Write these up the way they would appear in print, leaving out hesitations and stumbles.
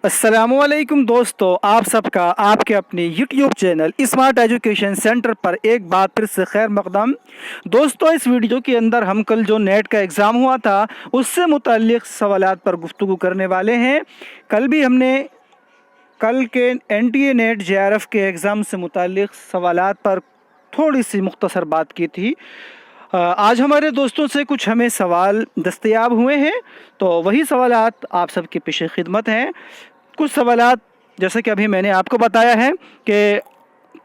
अस्सलामुअलैकुम दोस्तों, आप सबका आपके अपने YouTube channel smart education centre पर एक बार फिर से खैर मकदम। दोस्तों, इस वीडियो के अंदर हम कल जो नेट का एग्ज़ाम हुआ था उससे मुताल्लिक़ सवालात पर गुफ्तगू करने वाले हैं। कल भी हमने कल के NTA नेट JRF के एग्ज़ाम से मुताल्लिक़ सवालात पर थोड़ी सी मुख्तसर बात की थी। आज हमारे दोस्तों से कुछ हमें सवाल दस्तयाब हुए हैं, तो वही सवालात आप सबके पेश खिदमत हैं। कुछ सवालात जैसे कि अभी मैंने आपको बताया है कि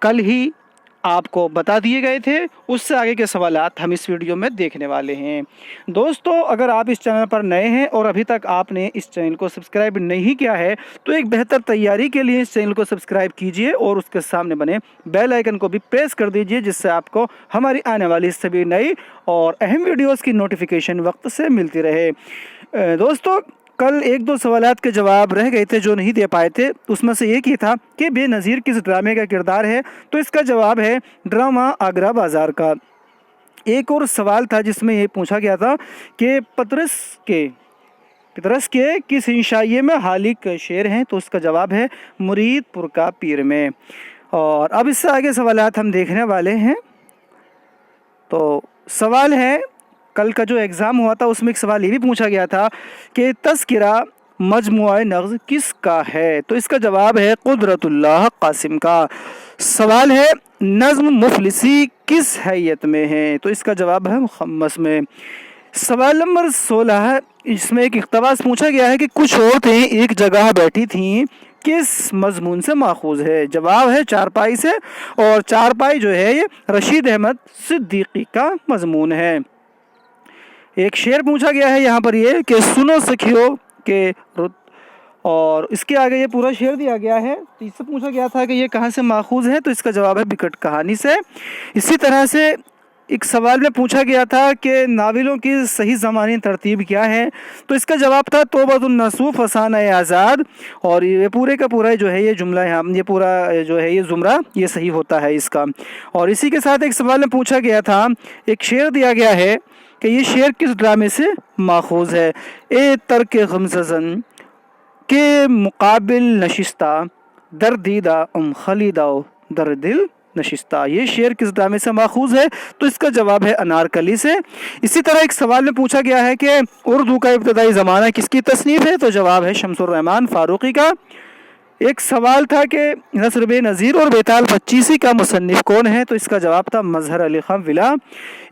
कल ही आपको बता दिए गए थे, उससे आगे के सवालात हम इस वीडियो में देखने वाले हैं। दोस्तों, अगर आप इस चैनल पर नए हैं और अभी तक आपने इस चैनल को सब्सक्राइब नहीं किया है तो एक बेहतर तैयारी के लिए इस चैनल को सब्सक्राइब कीजिए और उसके सामने बने बेल आइकन को भी प्रेस कर दीजिए, जिससे आपको हमारी आने वाली सभी नई और अहम वीडियोज़ की नोटिफिकेशन वक्त से मिलती रहे। दोस्तों, कल एक दो सवालात के जवाब रह गए थे जो नहीं दे पाए थे। उसमें से एक ही था कि बेनज़ीर किस ड्रामे का किरदार है, तो इसका जवाब है ड्रामा आगरा बाज़ार का। एक और सवाल था जिसमें ये पूछा गया था कि पतरस के किस इंशाइये में हालिक शेर हैं, तो उसका जवाब है मुरीदपुर का पीर में। और अब इससे आगे सवालात हम देखने वाले हैं। तो सवाल है, कल का जो एग्ज़ाम हुआ था उसमें एक सवाल ये भी पूछा गया था कि तज़किरा मजमुआ नग़्ज़ किसका है, तो इसका जवाब है कुदरतुल्लाह कासिम का। सवाल है, नज़्म मुफलिसी किस हैयत में है, तो इसका जवाब है मुखम्मस में। सवाल नंबर 16 है, इसमें एक इक़्तिबास पूछा गया है कि कुछ औरतें एक जगह बैठी थीं, किस मजमून से माखूज़ है। जवाब है चारपाई से, और चारपाई जो है ये रशीद अहमद सिद्दीकी का मजमून है। एक शेर पूछा गया है यहाँ पर ये कि सुनो सखियो के रुत, और इसके आगे ये पूरा शेर दिया गया है। तो इससे पूछा गया था कि ये कहाँ से माखूज़ है, तो इसका जवाब है बिकट कहानी से। इसी तरह से एक सवाल में पूछा गया था कि नावलों की सही ज़मानी तरतीब क्या है, तो इसका जवाब था तौबतुन नसूह फसाना आज़ाद। और ये पूरे का पूरा जो है ये जुमला है, ये पूरा जो है ये ज़ुमरा ये सही होता है इसका। और इसी के साथ एक सवाल में पूछा गया था, एक शेर दिया गया है कि ये शेर किस ड्रामे से माखूज़ है। ए तरक गमज़न के मुकाबिल नशिस्ता दर्दीदा खलीदा दर दिल नशिस्ता, ये शेर किस ड्रामे से माखूज़ है, तो इसका जवाब है अनारकली से। इसी तरह एक सवाल में पूछा गया है कि उर्दू का इब्तदाई ज़माना किसकी तसनीफ़ है, तो जवाब है शम्सुर रहमान फारूकी का। एक सवाल था कि नसर बेनज़ीर और बेताल 25 का मुसन्निफ़ कौन है, तो इसका जवाब था मज़हर अली खां विला।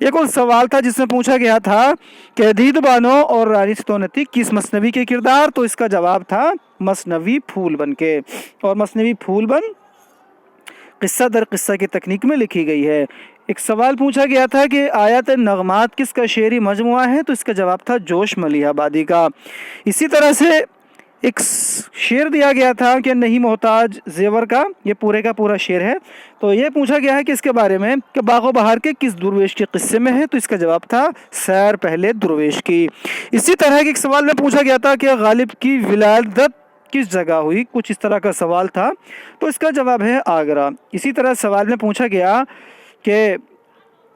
एक और सवाल था जिसमें पूछा गया था कि दीद बानो और रानी स्तोनती किस मसनवी के किरदार, तो इसका जवाब था मसनवी फूलबन के। और मसनवी फूलबन क़िस्सा दर क़िस्सा की तकनीक में लिखी गई है। एक सवाल पूछा गया था कि आयत नगमात किसका शेरी मजमुआ है, तो इसका जवाब था जोश मलिहाबादी का। इसी तरह से एक शेर दिया गया था कि नहीं मोहताज जेवर का, ये पूरे का पूरा शेर है। तो ये पूछा गया है कि इसके बारे में कि बागो बहार के किस दुर्वेश के किस्से में है, तो इसका जवाब था सैर पहले दुर्वेश की। इसी तरह के एक सवाल में पूछा गया था कि गालिब की विलादत किस जगह हुई, कुछ इस तरह का सवाल था, तो इसका जवाब है आगरा। इसी तरह सवाल में पूछा गया कि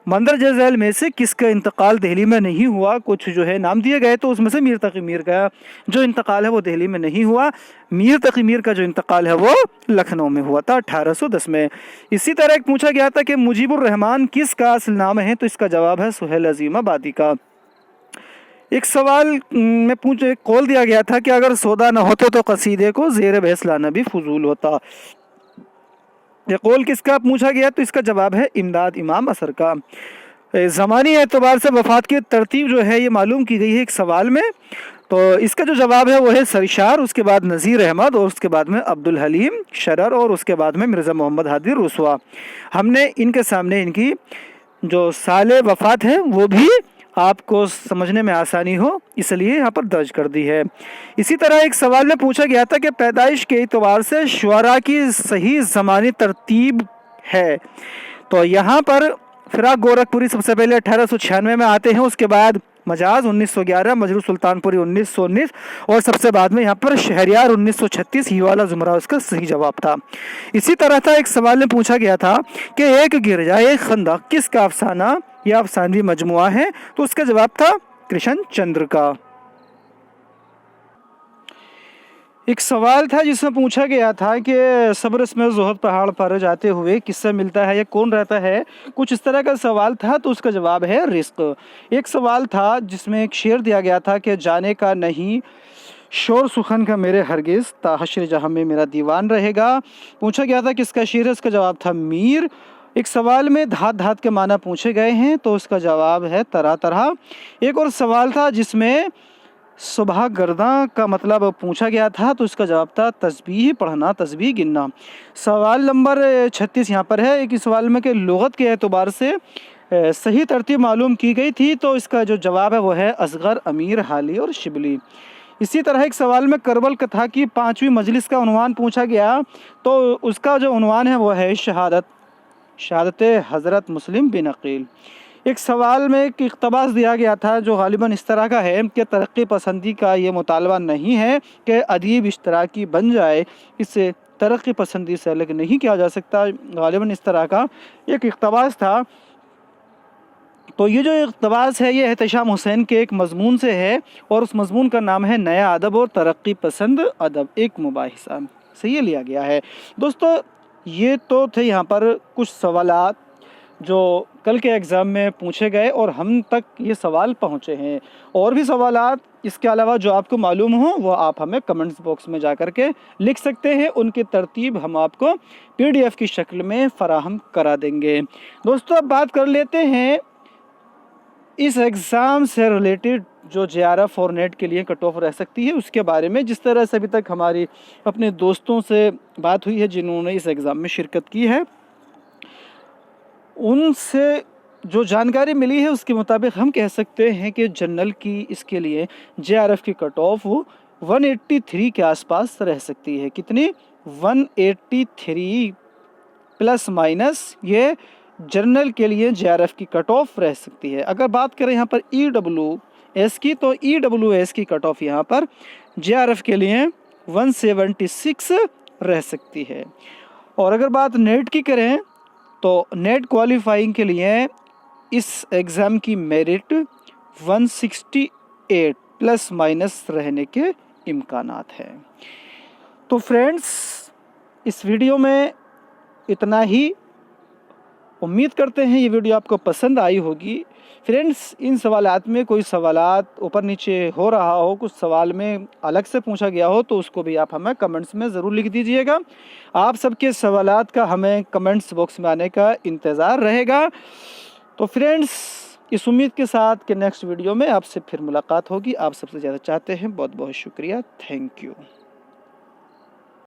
मंदरजा झैल में से किसका इंतकाल दिल्ली में नहीं हुआ, कुछ जो है नाम दिए गए, तो उसमें से मीर तकी मीर का जो इंतकाल है वो दिल्ली में नहीं हुआ। मीर तकी मीर का जो इंतकाल है वो लखनऊ में हुआ था 1810 में। इसी तरह एक पूछा गया था कि मुजीबुर रहमान किसका असल नाम है, तो इसका जवाब है सुहेल अजीम आबादी का। एक सवाल में कौल दिया गया था कि अगर सौदा न होते तो कसीदे को ज़ेर बहस लाना भी फजूल होता। ये कौल किसका पूछा गया, तो इसका जवाब है इमदाद इमाम असर का। ज़मानी एतबार से वफ़ात की तरतीब जो है ये मालूम की गई है एक सवाल में, तो इसका जो जवाब है वो है सरशार, उसके बाद नज़ीर अहमद, और उसके बाद में अब्दुल हलीम शरर, और उसके बाद में मिर्ज़ा मोहम्मद हादी रुसवा। हमने इनके सामने इनकी जो साल वफ़ात है वो भी आपको समझने में आसानी हो इसलिए यहाँ पर दर्ज कर दी है। इसी तरह एक सवाल में पूछा गया था कि पैदाइश के एतबार से शुअरा की सही ज़मानी तरतीब है, तो यहाँ पर फिराक गोरखपुरी सबसे पहले 1896 में आते हैं, उसके बाद मजाज 1911, मजरू सुल्तानपुरी 1919, और सबसे बाद में यहाँ पर शहरियार 1936, ये वाला जुमरा उसका सही जवाब था। इसी तरह था एक सवाल में पूछा गया था कि एक गिरजा एक खंदक किसका अफसाना या अफसानवी मजमुआ है, तो उसका जवाब था कृष्ण चंद्र का। ایک سوال تھا جس میں پوچھا گیا تھا کہ صبرس میں زہد پہاڑ پر جاتے ہوئے کس سے ملتا ہے یا کون رہتا ہے، کچھ اس طرح کا سوال تھا، تو اس کا جواب ہے رزق۔ ایک سوال تھا جس میں ایک شعر دیا گیا تھا کہ جانے کا نہیں شور سخن کا میرے ہرگز، تا حشر جہاں میں میرا دیوان رہے گا۔ پوچھا گیا تھا کس کا شعر ہے، اس کا جواب تھا میر۔ ایک سوال میں دھات دھات کے معنی پوچھے گئے ہیں تو اس کا جواب ہے طرح طرح۔ ایک اور سوال تھا جس میں صبح گرداں کا مطلب پوچھا گیا تھا تو اس کا جواب تھا تسبیح پڑھنا، تسبیح گننا۔ سوال نمبر 36 یہاں پر ہے، ایک سوال میں کہ لغت کے اعتبار سے صحیح ترتیب معلوم کی گئی تھی تو اس کا جو جواب ہے وہ ہے اصغر، امیر، حالی اور شبلی۔ اسی طرح ایک سوال میں کربل کتھا کی 5ویں مجلس کا عنوان پوچھا گیا تو اس کا جو عنوان ہے وہ ہے شہادت حضرت مسلم بن عقیل۔ ایک سوال میں ایک اقتباس دیا گیا تھا جو غالباً اس طرح کا ہے کہ ترقی پسندی کا یہ مطالبہ نہیں ہے کہ ادیب اشتراکی بن جائے، اس سے ترقی پسندی سے الگ نہیں کیا جا سکتا، غالباً اس طرح کا ایک اقتباس تھا۔ تو یہ جو اقتباس ہے یہ احتشام حسین کے ایک مضمون سے ہے اور اس مضمون کا نام ہے نیا ادب اور ترقی پسند ادب، ایک مباحثہ سے یہ لیا گیا ہے۔ دوستو یہ تو تھے یہاں پر کچھ سوالات جو کل کے ایگزام میں پوچھے گئے اور ہم تک یہ سوال پہنچے ہیں۔ اور بھی سوالات اس کے علاوہ جو آپ کو معلوم ہوں وہ آپ ہمیں کمنٹس باکس میں جا کر کے لکھ سکتے ہیں، ان کی ترتیب ہم آپ کو PDF کی شکل میں فراہم کرا دیں گے۔ دوستو اب بات کر لیتے ہیں اس ایگزام سے ریلیٹڈ جو JRF اور نیٹ کے لیے کٹ آف رہ سکتی ہے اس کے بارے میں۔ جس طرح سے ابھی تک ہماری اپنے دوستوں سے بات ہوئی ہے جنہوں نے اس ایگزام میں شرکت کی ہے، ان سے جو جانکاری ملی ہے اس کے مطابق ہم کہہ سکتے ہیں کہ جنرل کی اس کے لیے JRF کی کٹ آف 183 کے آس پاس رہ سکتی ہے۔ کتنی؟ 183 پلس مائنس یہ جنرل کے لیے JRF کی کٹ آف رہ سکتی ہے۔ اگر بات کریں یہاں پر EWS کی تو EWS کی کٹ آف یہاں پر JRF کے لیے 176 رہ سکتی ہے۔ اور اگر بات نیٹ کی کریں تو نیٹ کوالیفائنگ کے لیے اس ایگزام کی میرٹ 168 پلس مائنس رہنے کے امکانات ہیں۔ تو فرینڈز اس ویڈیو میں اتنا ہی، امید کرتے ہیں یہ ویڈیو آپ کو پسند آئی ہوگی۔ فرینڈز ان سوالات میں کوئی سوالات اوپر نیچے ہو رہا ہو، کچھ سوال میں الگ سے پوچھا گیا ہو تو اس کو بھی آپ ہمیں کمنٹس میں ضرور لکھ دیجئے گا۔ آپ سب کے سوالات کا ہمیں کمنٹس باکس میں آنے کا انتظار رہے گا۔ تو فرینڈز اس امید کے ساتھ کہ نیکسٹ ویڈیو میں آپ سے پھر ملاقات ہوگی، آپ سب سے زیادہ چاہتے ہیں۔ بہت بہت شکریہ، تھینک یو۔